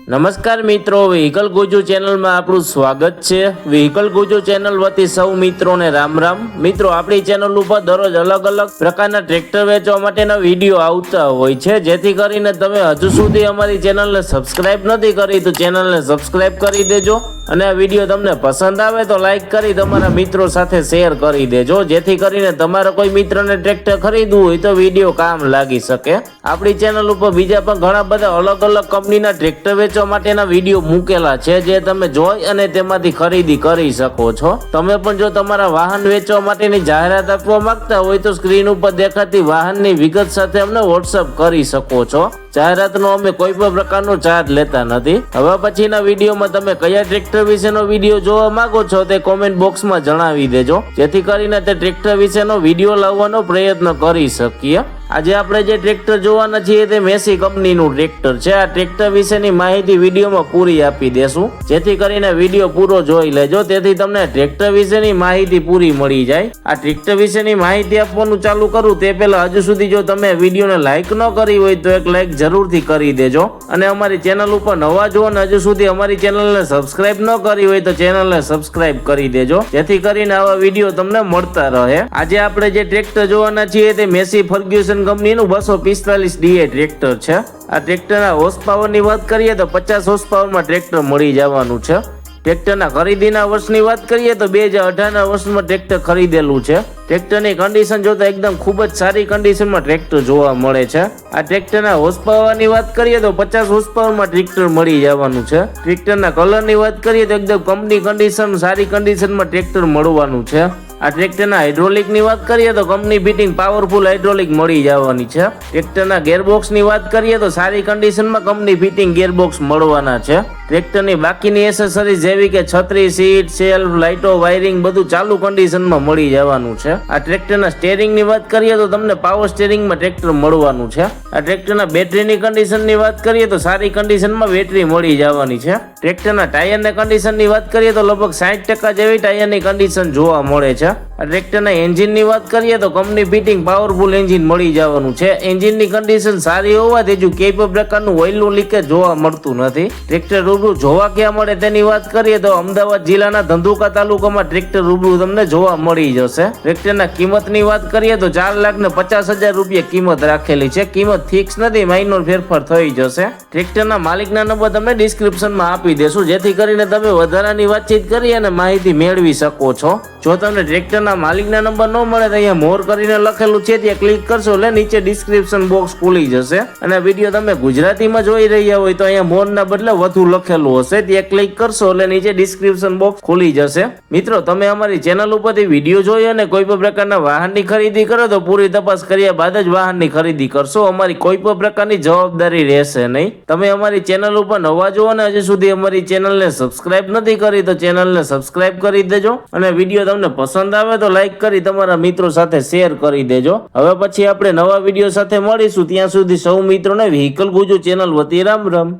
નમસ્કાર મિત્રો, વ્હીકલ ગુજુ ચેનલમાં આપણું સ્વાગત છે। વ્હીકલ ગુજુ ચેનલ વતી સૌ મિત્રોને રામ રામ। મિત્રો, આપણી ચેનલ ઉપર દરરોજ અલગ અલગ પ્રકારના ટ્રેક્ટર વેચવા માટેના વિડીયો આવતા હોય છે, જેથી કરીને તમે હજુ સુધી અમારી ચેનલને સબસ્ક્રાઇબ નથી કરી તો ચેનલને સબસ્ક્રાઇબ કરી દેજો અને આ વિડીયો તમને પસંદ આવે તો લાઈક કરી તમારા મિત્રો સાથે શેર કરી દેજો, જેથી કરીને તમારા કોઈ મિત્રને ટ્રેક્ટર ખરીદવું હોય તો વિડીયો કામ લાગી શકે। આપણી ચેનલ ઉપર બીજા પણ ઘણા બધા અલગ અલગ કંપનીના ટ્રેક્ટર વેચવા માટેના વિડીયો મૂકેલા છે, જે તમે જોઈ અને તેમાંથી ખરીદી કરી શકો છો। તમે પણ જો તમારા વાહન વેચવા માટેની જાહેરાત આપવા માંગતા હોય તો સ્ક્રીન ઉપર દેખાતી વાહનની વિગત સાથે અમને વોટ્સઅપ કરી શકો છો। જાહેરાતનો અમે કોઈ પણ પ્રકારનો ચાર્જ લેતા નથી। હવે પછીના વિડીયોમાં તમે કયા ટ્રેક્ટર વિશેનો વિડીયો જોવા માંગો છો તે કોમેન્ટ બોક્સમાં જણાવી દેજો, જેથી કરીને તે ટ્રેક્ટર વિશેનો વિડીયો લાવવાનો પ્રયત્ન કરી શકીએ। આજે આપણે જે ટ્રેક્ટર જોવાના છીએ તે મેસી કંપનીનું ટ્રેક્ટર છે। આ ટ્રેક્ટર વિશેની માહિતી વિડીયોમાં પૂરી આપી દેશું, જેથી કરીને વિડીયો પૂરો જોઈ લેજો, તેથી તમને ટ્રેક્ટર વિશેની માહિતી પૂરી મળી જાય। આ ટ્રેક્ટર વિશેની માહિતી આપવાનું ચાલુ કરું તે પહેલા હજુ સુધી જો તમે વિડીયોને લાઈક ન કરી હોય તો એક લાઈક જરૂરથી કરી દેજો અને અમારી ચેનલ ઉપર નવા જો અને હજુ સુધી અમારી ચેનલને સબસ્ક્રાઇબ ન કરી હોય તો ચેનલને સબસ્ક્રાઇબ કરી દેજો, જેથી કરીને આવા વિડીયો તમને મળતા રહે। આજે આપણે જે ટ્રેક્ટર જોવાના છીએ તે મેસી ફર્ગ્યુસન કંપનીનું 245 DA ટ્રેક્ટર છે। આ ટ્રેક્ટરના હોર્સ પાવરની વાત કરીએ તો 50 હોર્સ પાવરમાં ટ્રેક્ટર મળી જવાનું છે। ટ્રેક્ટરના ખરીદીના વર્ષની વાત કરીએ તો 2018ના વર્ષમાં ટ્રેક્ટર ખરીદેલું છે। ટ્રેક્ટરની કન્ડિશન જોતા એકદમ ખૂબ જ સારી કન્ડિશનમાં ટ્રેક્ટર જોવા મળે છે। આ ટ્રેક્ટરના હોર્સ પાવરની વાત કરીએ તો 50 હોર્સ પાવરમાં ટ્રેક્ટર મળી જવાનું છે। ટ્રેક્ટરના કલરની વાત કરીએ તો એકદમ કંપની કન્ડિશન સારી કન્ડિશનમાં ટ્રેક્ટર મળવાનું છે। આ ટ્રેક્ટરના હાઇડ્રોલિકની વાત કરીએ તો કંપની ફિટિંગ પાવરફુલ હાઇડ્રોલિક મળી જવાની છે। ટ્રેક્ટરના ગેરબોક્સની વાત કરીએ તો સારી કન્ડિશનમાં કંપની ફિટિંગ ગેરબોક્સ મળવાના છે। ટ્રેક્ટરની બાકીની એસેસરીઝ જેવી કે છત્રી, સીટ, સેલ્ફ, લાઇટો, વાયરિંગ બધું ચાલુ કન્ડિશનમાં મળી જવાનું છે। આ ટ્રેક્ટરના સ્ટેરિંગની વાત કરીએ તો તમને પાવર સ્ટેરિંગમાં ટ્રેક્ટર મળવાનું છે। આ ટ્રેક્ટરના બેટરીની કન્ડિશનની વાત કરીએ તો સારી કન્ડિશનમાં બેટરી મળી જવાની છે। ટ્રેક્ટરના ટાયરની કન્ડિશનની વાત કરીએ તો લગભગ 60% જેવી ટાયરની કન્ડિશન જોવા મળે છે। આ ટ્રેક્ટરના એન્જિનની વાત કરીએ તો કંપની ફિટિંગ પાવરફુલ એન્જિન મળી જવાનું છે। એન્જિનની કન્ડિશન સારી હોવાથી હજુ કોઈ પણ પ્રકારનું ઓઇલનું લીકેજ જોવા મળતું નથી। ટ્રેક્ટર રૂબરૂ જોવા ક્યાં મળે તેની વાત કરીએ તો અમદાવાદ જિલ્લાના ધંધુકા તાલુકામાં ટ્રેક્ટર રૂબરૂ તમને જોવા મળી જશે। ટ્રેક્ટરના કિંમતની વાત કરીએ તો 4,50,000 રૂપિયા કિંમત રાખેલી છે। કિંમત ફિક્સ નથી, માઇનોર ફેરફાર થઈ જશે। ટ્રેક્ટરના માલિકના નંબર તમને ડિસ્ક્રિપ્શનમાં આપી દેશું, જેથી કરીને તમે વધારાની વાતચીત કરી અને માહિતી મેળવી શકો છો। જો તમને ટ્રેક્ટરના માલિકના નંબર ન મળે તો અહીંયા મોર કરીને લખેલું છે, ત્યાં ક્લિક કરશો એટલે નીચે ડિસ્ક્રિપ્શન બોક્સ ખુલી જશે અને વિડીયો તમે ગુજરાતીમાં જોઈ રહ્યા હોય તો અહીંયા મોરના બદલે વધુ લખેલું હશે, ત્યાં ક્લિક કરશો એટલે નીચે ડિસ્ક્રિપ્શન બોક્સ ખુલી જશે। મિત્રો, તમે અમારી ચેનલ ઉપરથી વિડીયો જોઈ અને કોઈ પણ પ્રકારના વાહનની ખરીદી કરો તો પૂરી તપાસ કર્યા બાદ જ વાહનની ખરીદી કરશો। અમારી કોઈ પણ પ્રકારની જવાબદારી રહેશે નહીં। તમે અમારી ચેનલ ઉપર નવા જો અને હજુ સુધી અમારી ચેનલને સબસ્ક્રાઇબ નથી કરી તો ચેનલને સબસ્ક્રાઇબ કરી દેજો અને વિડીયો તમને પસંદ આવે તો લાઈક કરી તમારા મિત્રો સાથે શેર કરી દેજો। હવે પછી આપણે નવા વિડીયો સાથે મળીશું, ત્યાં સુધી સૌ મિત્રોને વ્હીકલ ગુજુ ચેનલ વતી રામ રામ।